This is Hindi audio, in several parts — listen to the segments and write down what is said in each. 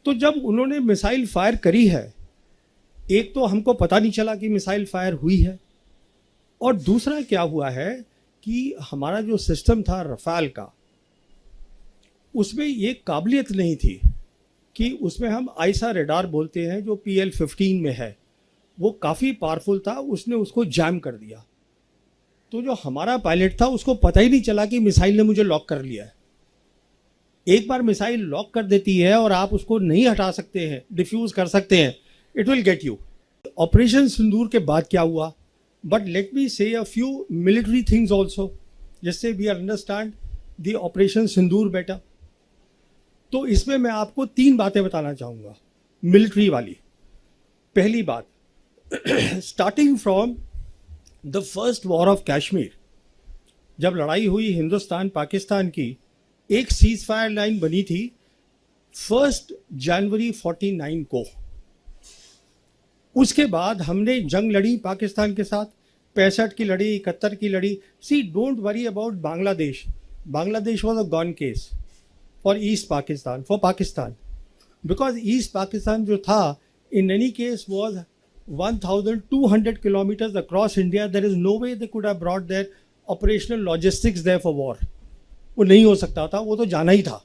तो जब उन्होंने मिसाइल फायर करी है, एक तो हमको पता नहीं चला कि मिसाइल फायर हुई है, और दूसरा क्या हुआ है कि हमारा जो सिस्टम था रफाल का, उसमें ये काबिलियत नहीं थी कि उसमें हम आइसा रेडार बोलते हैं जो PL-15 में है, वो काफ़ी पावरफुल था, उसने उसको जैम कर दिया। तो जो हमारा पायलट था उसको पता ही नहीं चला कि मिसाइल ने मुझे लॉक कर लिया है। एक बार मिसाइल लॉक कर देती है और आप उसको नहीं हटा सकते हैं, डिफ्यूज कर सकते हैं, it will get you. Operation Sindoor के बाद क्या हुआ, but let me say a few military things also, जिससे we understand the operation Sindoor better. तो इसमें मैं आपको 3 बातें बताना चाहूँगा मिलिट्री वाली। पहली बात, starting from the first war of Kashmir, जब लड़ाई हुई हिंदुस्तान पाकिस्तान की, एक सीज फायर लाइन बनी थी 1 जनवरी 49 को। उसके बाद हमने जंग लड़ी पाकिस्तान के साथ, 65 की लड़ी, 71 की लड़ी। See don't worry about Bangladesh, Bangladesh was a gone case for east Pakistan, for Pakistan, because east Pakistan जो था in any case was 1200 kilometers across India. There is no way they could have brought their operational logistics there for war. वो नहीं हो सकता था, वो तो जाना ही था।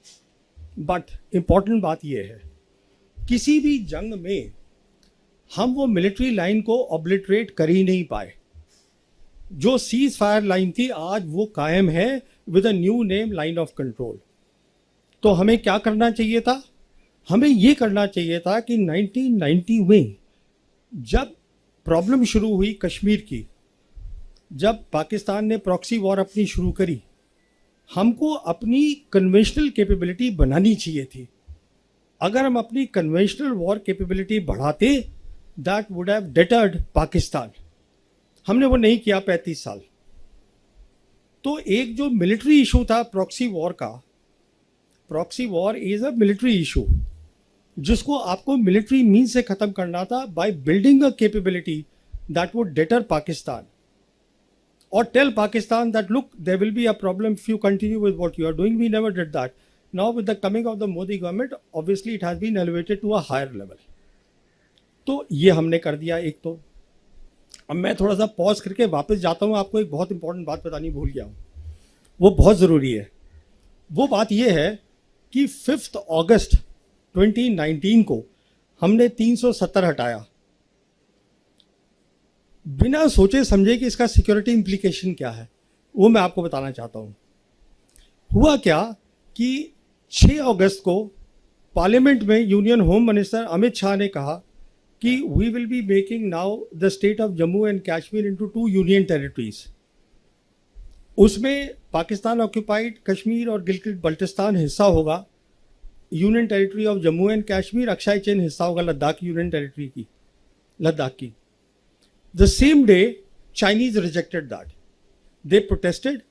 बट इम्पॉर्टेंट बात ये है, किसी भी जंग में हम वो मिलिट्री लाइन को ऑब्लिटरेट कर ही नहीं पाए। जो सीज फायर लाइन थी आज वो कायम है with a new name, line of control. तो हमें क्या करना चाहिए था? हमें ये करना चाहिए था कि 1990 में जब प्रॉब्लम शुरू हुई कश्मीर की, जब पाकिस्तान ने प्रॉक्सी वॉर अपनी शुरू करी, हमको अपनी कन्वेंशनल कैपेबिलिटी बनानी चाहिए थी। अगर हम अपनी कन्वेंशनल वॉर कैपेबिलिटी बढ़ाते, that would have deterred Pakistan. हमने वो नहीं किया 35 साल। तो एक जो मिलिट्री इशू था प्रॉक्सी वॉर का, proxy war is a military issue, जिसको आपको मिलिट्री मीन्स से खत्म करना था by building a capability that would deter Pakistan और tell Pakistan that look there will be a problem if you continue with what you are doing. We never did that. Now with the coming of the Modi government, obviously it has been elevated to a higher level. तो ये हमने कर दिया एक। तो अब मैं थोड़ा सा पॉज करके वापस जाता हूँ, आपको एक बहुत इंपॉर्टेंट बात बतानी भूल गया हूँ, वो बहुत ज़रूरी है। वो बात ये है कि 5 अगस्त 2019 को हमने 370 हटाया, बिना सोचे समझे कि इसका सिक्योरिटी इम्प्लीकेशन क्या है, वो मैं आपको बताना चाहता हूँ। हुआ क्या कि 6 अगस्त को पार्लियामेंट में union home minister Amit Shah ने कहा कि we will be making now the state of Jammu and Kashmir into 2 union territories. उसमें पाकिस्तान ऑक्यूपाइड कश्मीर और गिलगित बल्टिस्तान हिस्सा होगा, union territory of Jammu and Kashmir, Aksai Chin हिस्सा होगा लद्दाख यूनियन टेरिटरी की, लद्दाख की। The same day Chinese rejected that, they protested,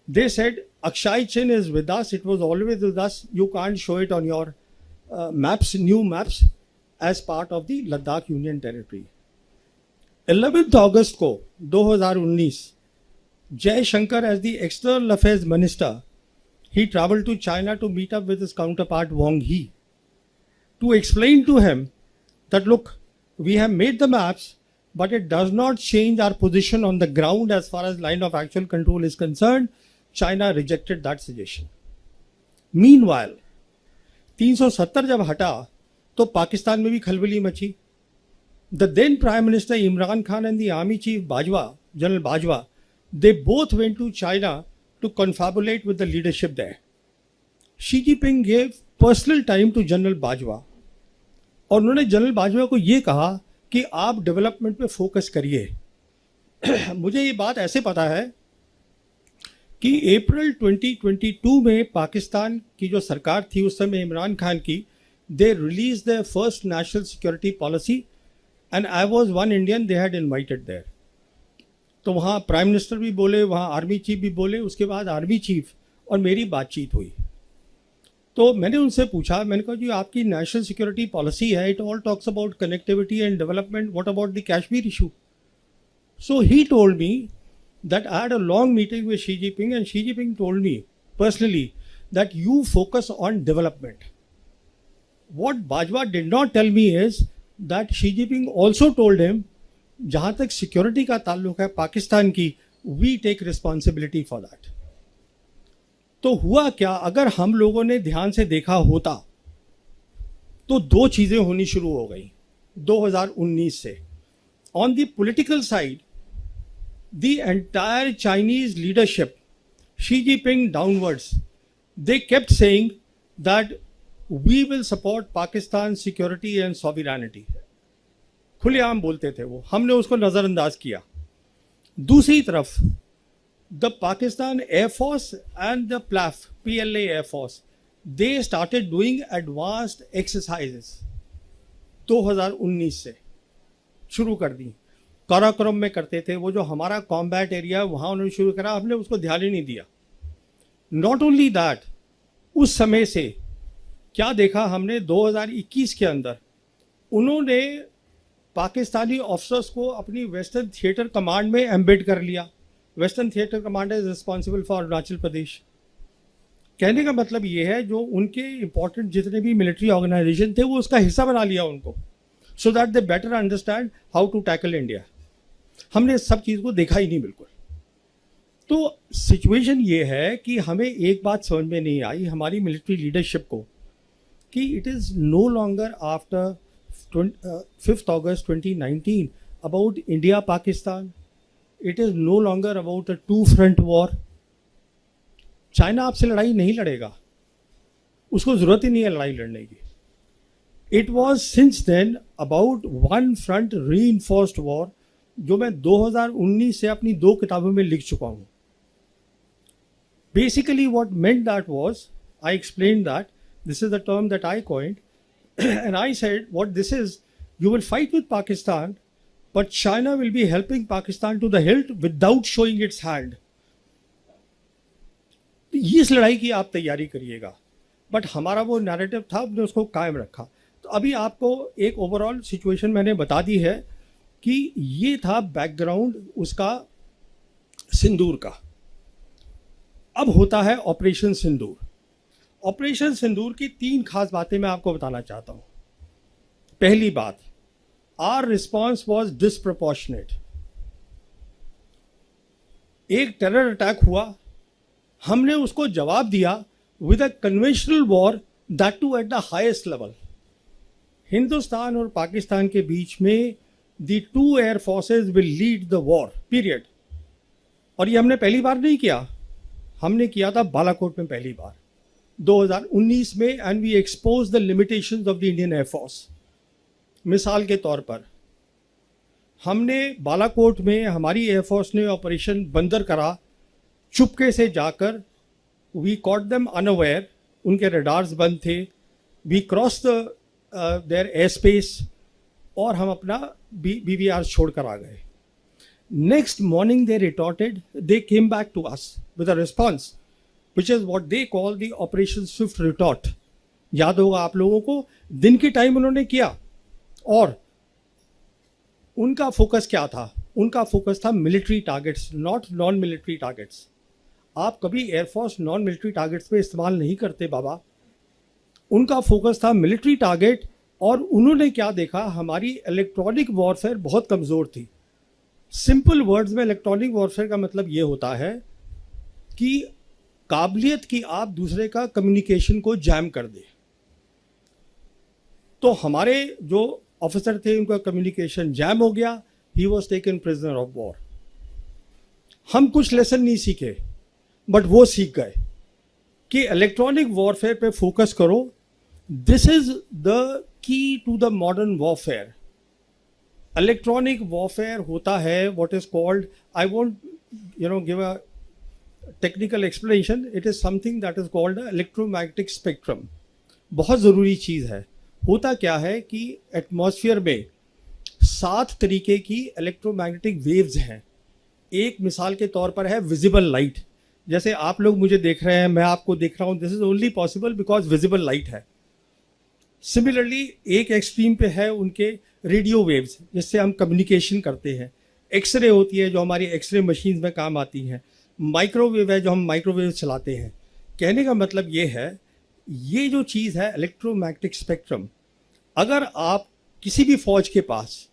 they said Aksai Chin is with us, it was always with us, you can't show it on your maps, new maps as part of the Ladakh union territory. 11 अगस्त को 2019 Jaishankar as the external affairs minister, he traveled to China to meet up with his counterpart Wang Yi to explain to him that look, we have made the maps, but it does not change our position on the ground as far as line of actual control is concerned. China rejected that suggestion. Meanwhile, 370 जब हटा तो पाकिस्तान में भी खलबली मची। The then Prime Minister Imran Khan and the Army Chief Bajwa, General Bajwa, they both went to China to confabulate with the leadership there. Xi Jinping gave personal time to General Bajwa और उन्होंने जनरल बाजवा को ये कहा कि आप डेवलपमेंट पे फोकस करिए। मुझे ये बात ऐसे पता है कि अप्रैल 2022 में पाकिस्तान की जो सरकार थी उस समय इमरान खान की, they release the first national security policy and I was one Indian they had invited there. तो वहाँ प्राइम मिनिस्टर भी बोले, वहाँ आर्मी चीफ भी बोले, उसके बाद आर्मी चीफ और मेरी बातचीत हुई। तो मैंने उनसे पूछा, मैंने कहा जी आपकी नेशनल सिक्योरिटी पॉलिसी है, it all talks about connectivity and development, what about the Kashmir issue? So he told me that I had a long meeting with Xi Jinping and Xi Jinping told me personally that you focus on development. What Bajwa did not tell me is that Xi Jinping also told him, जहां तक सिक्योरिटी का ताल्लुक है पाकिस्तान की, we take responsibility for that. तो हुआ क्या, अगर हम लोगों ने ध्यान से देखा होता तो दो चीजें होनी शुरू हो गई 2019 से. On the political side, the entire Chinese leadership, Xi Jinping downwards, they kept saying that we will support Pakistan's security and sovereignty. खुलेआम बोलते थे वो, हमने उसको नज़रअंदाज किया. दूसरी तरफ the Pakistan Air Force and the PLA Air Force, they started doing advanced exercises 2019 से शुरू कर दी. काराकोरम में करते थे, वो जो हमारा कॉम्बैट एरिया वहाँ उन्होंने शुरू करा, हमने उसको ध्यान ही नहीं दिया. नॉट ओनली दैट, उस समय से क्या देखा हमने 2021 के अंदर, उन्होंने पाकिस्तानी ऑफिसर्स को अपनी वेस्टर्न थिएटर कमांड में एम्बेड कर लिया. Western theatre command is responsible for Arunachal Pradesh. कहने का मतलब ये है, जो उनके इंपॉर्टेंट जितने भी मिलिट्री ऑर्गेनाइजेशन थे वो उसका हिस्सा बना लिया उनको, so that they better understand how to tackle India. हमने इस सब चीज़ को देखा ही नहीं बिल्कुल. तो सिचुएशन ये है कि हमें एक बात समझ में नहीं आई हमारी मिलिट्री लीडरशिप को, कि it is no longer after 5th August 2019 about India Pakistan. It is no longer about a two front war. China आपसे लड़ाई नहीं लड़ेगा, उसको ज़रूरत ही नहीं है लड़ाई लड़ने की. It was since then about one front reinforced war, जो मैं 2019 से अपनी 2 किताबों में लिख चुका हूँ. Basically what meant that was, I explain that this is the term that I coined, and I said what this is, you will fight with Pakistan but China will be helping Pakistan to the hilt without showing its hand. इस लड़ाई की आप तैयारी करिएगा. बट हमारा वो नैरेटिव था, हमने उसको कायम रखा. तो अभी आपको एक ओवरऑल सिचुएशन मैंने बता दी है कि ये था बैकग्राउंड उसका सिंदूर का. अब होता है ऑपरेशन सिंदूर. ऑपरेशन सिंदूर की 3 खास बातें मैं आपको बताना चाहता हूँ. पहली बात, our response was disproportionate. एक टेरर अटैक हुआ, हमने उसको जवाब दिया with a conventional war, that too at the highest level. Hindustan और पाकिस्तान के बीच में the 2 air forces will lead the war period. और ये हमने पहली बार नहीं किया, हमने किया था बालाकोट में पहली बार 2019 में, and we expose the limitations of the Indian air force. मिसाल के तौर पर हमने बालाकोट में, हमारी एयरफोर्स ने ऑपरेशन बंदर करा, चुपके से जाकर, वी कॉट देम अनअवेयर, उनके रडार्स बंद थे, we cross their air space, और हम अपना BVR छोड़ कर आ गए. Next morning they retorted, they came back to us with a response which is what they call the operation swift retort. याद होगा आप लोगों को, दिन के टाइम उन्होंने किया. और उनका फोकस क्या था? उनका फोकस था military targets, not non military targets. आप कभी एयरफोर्स नॉन मिलिट्री टारगेट्स पे इस्तेमाल नहीं करते बाबा. उनका फोकस था मिलिट्री टारगेट. और उन्होंने क्या देखा, हमारी इलेक्ट्रॉनिक वॉरफेयर बहुत कमज़ोर थी. सिंपल वर्ड्स में इलेक्ट्रॉनिक वॉरफेयर का मतलब ये होता है कि काबिलियत की आप दूसरे का कम्युनिकेशन को जैम कर दे. तो हमारे जो ऑफिसर थे उनका कम्युनिकेशन जैम हो गया, he was taken prisoner of war. हम कुछ लेसन नहीं सीखे, बट वो सीख गए कि इलेक्ट्रॉनिक वॉरफेयर पे फोकस करो. This is the key to the modern warfare. Electronic warfare होता है what is called, I won't give a technical explanation, it is something that is called electromagnetic spectrum. बहुत ज़रूरी चीज़ है. होता क्या है कि एटमॉस्फेयर में 7 तरीके की इलेक्ट्रोमैग्नेटिक वेव्स हैं. एक मिसाल के तौर पर है विजिबल लाइट. जैसे आप लोग मुझे देख रहे हैं, मैं आपको देख रहा हूँ, this is only possible because visible light है. सिमिलरली एक एक्सट्रीम पे है उनके रेडियो वेव्स, जिससे हम कम्युनिकेशन करते हैं. एक्सरे होती है जो हमारी एक्सरे मशीन में काम आती हैं. माइक्रोवेव है जो हम माइक्रोवेव चलाते हैं. कहने का मतलब ये है ये जो चीज़ है इलेक्ट्रोमैग्नेटिक स्पेक्ट्रम, अगर आप किसी भी फौज के पास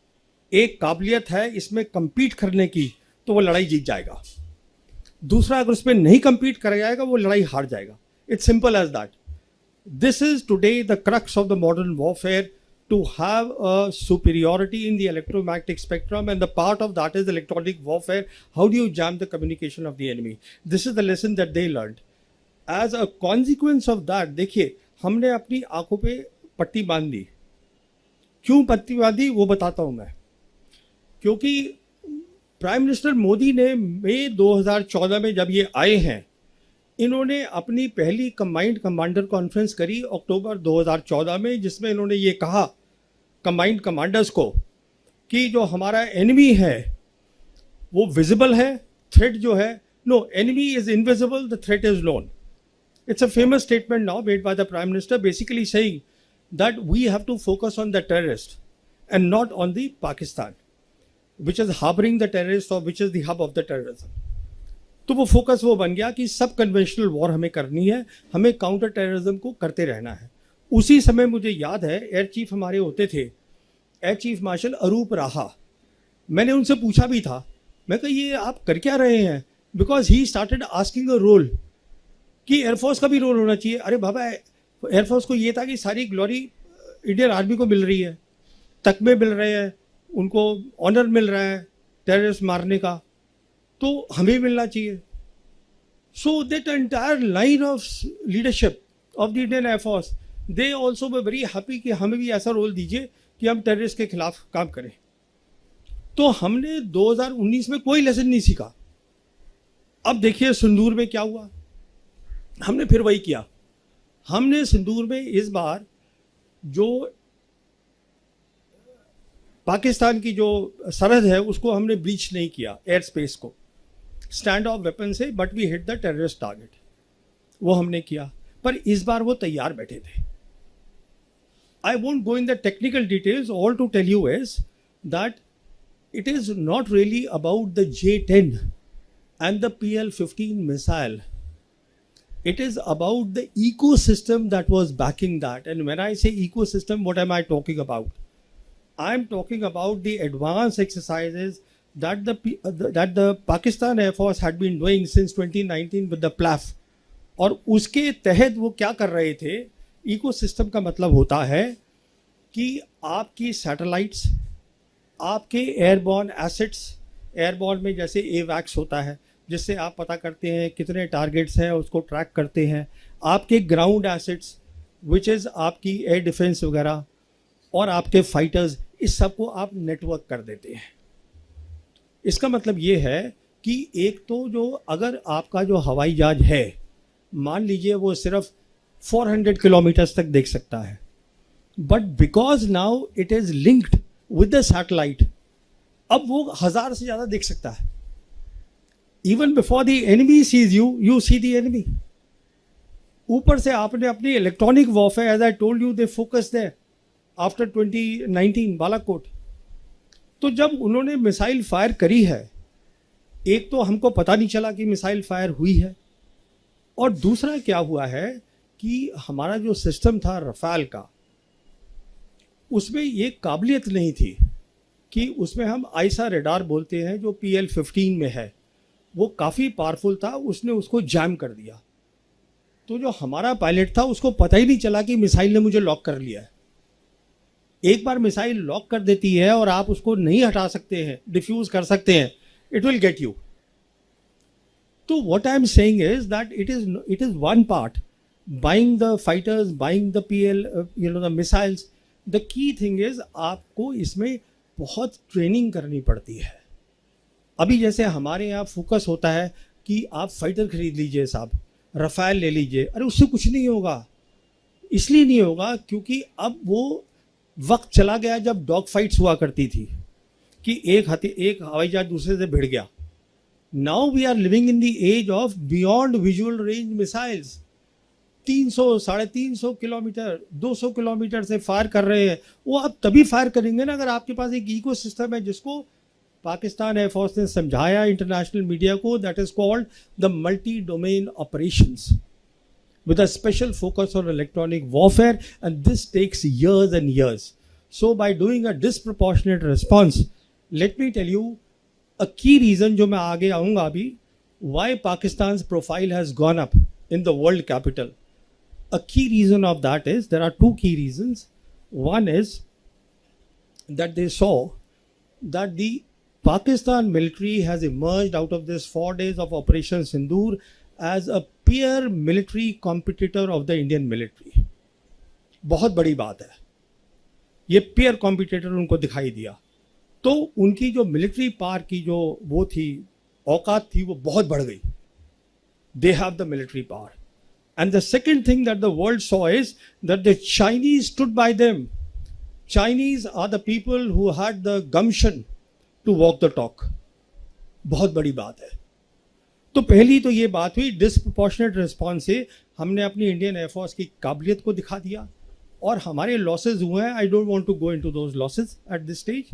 एक काबिलियत है इसमें compete करने की, तो वो लड़ाई जीत जाएगा। दूसरा अगर उसमें नहीं compete कर जाएगा, वो लड़ाई हार जाएगा। It's simple as that. This is today the crux of the modern warfare, to have a superiority in the electromagnetic spectrum, and the part of that is electronic warfare. How do you jam the communication of the enemy? This is the lesson that they learned. As a consequence of that, देखिए हमने अपनी आंखों पे पट्टी बांध दी। क्यों पट्टी बांधी वो बताता हूँ मैं। क्योंकि प्राइम मिनिस्टर मोदी ने मई 2014 में जब ये आए हैं, इन्होंने अपनी पहली कंबाइंड कमांडर कॉन्फ्रेंस करी अक्टूबर 2014 में, जिसमें इन्होंने ये कहा कंबाइंड कमांडर्स को कि जो हमारा एनिमी है वो विजिबल है, थ्रेट जो है, no, enemy is invisible, the threat is known. It's a famous statement now made by the prime minister, basically saying that we have to focus on the terrorist and not on the Pakistan which is harbouring the terrorist और which is the hub of the terrorism. तो वो फोकस वो बन गया कि सब कन्वेंशनल वॉर हमें करनी है, हमें काउंटर टेररिज्म को करते रहना है। उसी समय मुझे याद है एयर चीफ हमारे होते थे, एयर चीफ मार्शल अरूप राहा। मैंने उनसे पूछा भी था, मैं कहा ये आप कर क्या रहे हैं, because he started asking a role कि एयरफोर्स का भी रोल होना चाहिए। अरे बाबा, एयरफोर्स को ये था कि सारी ग्लोरी इंडियन आर्मी को मिल रही है, तकमे मिल रहे हैं, उनको ऑनर मिल रहा है टेररिस्ट मारने का, तो हमें मिलना चाहिए। So that entire line of leadership of the Indian air force, they also way very happy कि हमें भी ऐसा रोल दीजिए कि हम टेररिस्ट के खिलाफ काम करें। तो हमने 2019 में कोई लेसन नहीं सीखा। अब देखिए सिंदूर में क्या हुआ, हमने फिर वही किया। हमने सिंदूर में इस बार जो पाकिस्तान की जो सरहद है उसको हमने ब्रीच नहीं किया, एयर स्पेस को स्टैंड ऑफ वेपन से, but we hit the terrorist target, वो हमने किया। पर इस बार वो तैयार बैठे थे। I won't go in the technical details, all to tell you is that it is not really about the J-10 and the PL-15 missile. It is about the ecosystem that was backing that. And when I say ecosystem, what am I talking about? I am talking about the advanced exercises that the Pakistan Air Force had been doing since 2019 with the PLAF. और उसके तहत वो क्या कर रहे थे, इकोसिस्टम का मतलब होता है कि आपकी सैटेलाइट्स, आपके एयरबॉर्न एसेट्स, एयरबॉर्न में जैसे एवैक्स होता है जिससे आप पता करते हैं कितने टारगेट्स हैं, उसको ट्रैक करते हैं, आपके ग्राउंड एसेट्स विच इज़ आपकी एयर डिफेंस वगैरह, और आपके फाइटर्स, इस सब को आप नेटवर्क कर देते हैं। इसका मतलब ये है कि एक तो जो अगर आपका जो हवाई जहाज है, मान लीजिए वो सिर्फ 400 किलोमीटर्स तक देख सकता है, but because now it is linked with the satellite, अब वो 1000 से ज़्यादा देख सकता है। Even before the enemy sees you, you see the enemy. ऊपर से आपने अपनी electronic warfare, as I told you, they focused there after 2019 Balakot. तो जब उन्होंने मिसाइल फायर करी है, एक तो हमको पता नहीं चला कि मिसाइल फायर हुई है, और दूसरा क्या हुआ है कि हमारा जो सिस्टम था रफाल का, उसमें ये काबिलियत नहीं थी कि उसमें हम आईसा रेडार बोलते हैं जो PL-15 में है, वो काफ़ी पावरफुल था, उसने उसको जैम कर दिया। तो जो हमारा पायलट था उसको पता ही नहीं चला कि मिसाइल ने मुझे लॉक कर लिया है। एक बार मिसाइल लॉक कर देती है और आप उसको नहीं हटा सकते हैं, डिफ्यूज़ कर सकते हैं, इट विल गेट यू। तो what I am saying is that it is one part, buying the fighters, buying the PL, the missiles. The key thing is आपको इसमें बहुत ट्रेनिंग करनी पड़ती है। अभी जैसे हमारे यहाँ फोकस होता है कि आप फाइटर खरीद लीजिए साहब, रफाल ले लीजिए, अरे उससे कुछ नहीं होगा। इसलिए नहीं होगा क्योंकि अब वो वक्त चला गया जब डॉग फाइट्स हुआ करती थी कि एक हवाई जहाज दूसरे से भिड़ गया। Now we are living in the age of beyond visual range missiles. 300, 350 kilometre, 200 kilometre से फायर कर रहे हैं। वो आप तभी फायर करेंगे ना अगर आपके पास एक इकोसिस्टम है, जिसको पाकिस्तान एयरफोर्स ने समझाया इंटरनेशनल मीडिया को, that is called the multi domain operations. with a special focus on electronic warfare, and this takes years and years. So by doing a disproportionate response, let me tell you a key reason जो मैं आगे आऊँगा अभी, why Pakistan's profile has gone up in the world capital. A key reason of that is, there are two key reasons. One is that they saw that the Pakistan military has emerged out of this 4 days of Operation Sindoor as a peer military competitor of the Indian military. बहुत बड़ी बात है, ये peer competitor उनको दिखाई दिया, तो उनकी जो मिलिट्री पावर की जो वो थी, औकात थी, वो बहुत बढ़ गई. They have the military power. And the second thing that the world saw is that the Chinese stood by them. Chinese are the people who had the gumption to walk the talk. बहुत बड़ी बात है. तो पहली तो ये बात हुई, डिस्प्रोपोर्शनेट रिस्पॉन्स से हमने अपनी इंडियन एयरफोर्स की काबिलियत को दिखा दिया और हमारे लॉसेज हुए हैं. I don't want to go into those losses at this stage.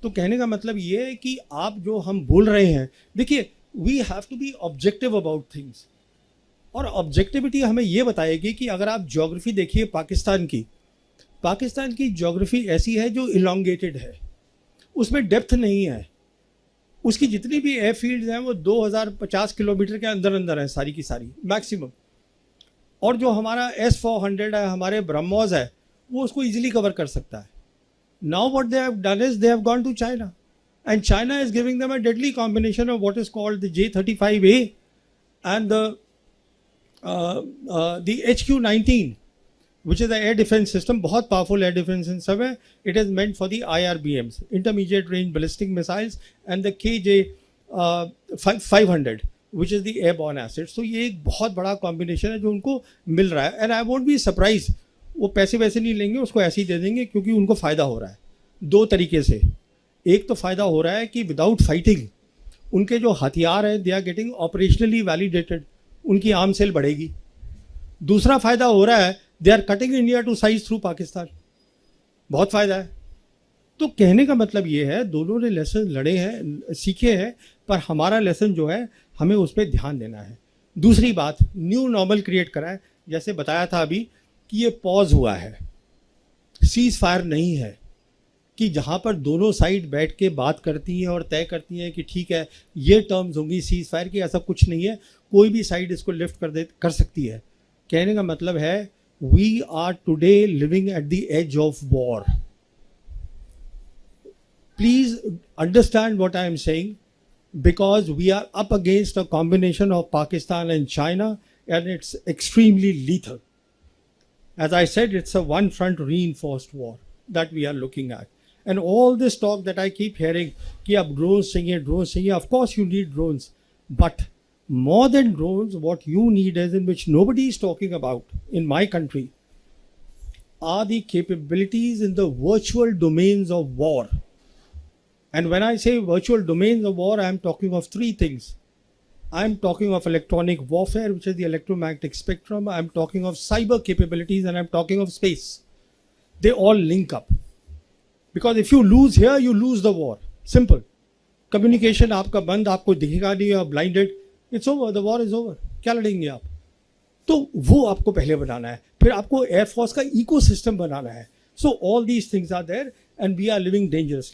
तो कहने का मतलब ये है कि आप जो हम बोल रहे हैं, देखिए, we have to be objective about things. और ऑब्जेक्टिविटी हमें ये बताएगी कि अगर आप ज्योग्राफी देखिए पाकिस्तान की ज्योग्राफी ऐसी है जो इलोंगेटेड है, उसमें डेप्थ नहीं है. उसकी जितनी भी एयरफील्ड्स हैं वो 2050 किलोमीटर के अंदर अंदर हैं सारी की सारी मैक्सिमम. और जो हमारा S-400 है, हमारे ब्रह्मोस है, वो उसको इजीली कवर कर सकता है. Now what they have done is they have gone to China, and China is giving them a deadly combination of what is called the J-35A and the HQ-19, which is the air defense system, बहुत powerful air defense system है. It is meant for the IRBMs, intermediate range ballistic missiles, and the KJ-500, which is the airborne assets. तो ये एक बहुत बड़ा कॉम्बिनेशन है जो उनको मिल रहा है. And I won't be surprise, वो पैसे वैसे नहीं लेंगे, उसको ऐसे ही दे देंगे, क्योंकि उनको फ़ायदा हो रहा है दो तरीके से. एक तो फ़ायदा हो रहा है कि विदाउट फाइटिंग उनके जो हथियार हैं, they are getting operationally validated, उनकी आर्म सेल बढ़ेगी. दूसरा फ़ायदा हो रहा है, they are cutting India to size through Pakistan. बहुत फ़ायदा है. तो कहने का मतलब ये है, दोनों ने लेसन लड़े हैं, सीखे हैं, पर हमारा लेसन जो है हमें उस पर ध्यान देना है. दूसरी बात, न्यू नॉर्मल क्रिएट करा है. जैसे बताया था अभी कि ये पॉज हुआ है, सीज फायर नहीं है, कि जहाँ पर दोनों साइड बैठ के बात करती हैं और तय करती हैं कि ठीक है ये टर्म्स होंगी सीज फायर की. ऐसा कुछ नहीं है, कोई भी साइड इसको लिफ्ट कर सकती है. कहने का मतलब है, we are today living at the age of war. Please understand what I am saying, because we are up against a combination of Pakistan and China, and it's extremely lethal. As I said, it's a one front reinforced war that we are looking at. And all this talk that I keep hearing, कि अब drones चाहिए, of course you need drones, but more than drones, what you need is, in which nobody is talking about in my country, are the capabilities in the virtual domains of war. And when I say virtual domains of war, I am talking of three things. I am talking of electronic warfare, which is the electromagnetic spectrum. I am talking of cyber capabilities, and I am talking of space. They all link up. Because if you lose here, you lose the war. Simple. Communication आपका बंद, आपको दिखेगा नहीं, आप blinded. It's over. The war is over. क्या लड़ेंगे आप? तो वो आपको पहले बनाना है. फिर आपको एयरफोर्स का इकोसिस्टम बनाना है. So all these things are there, and we are living dangerously.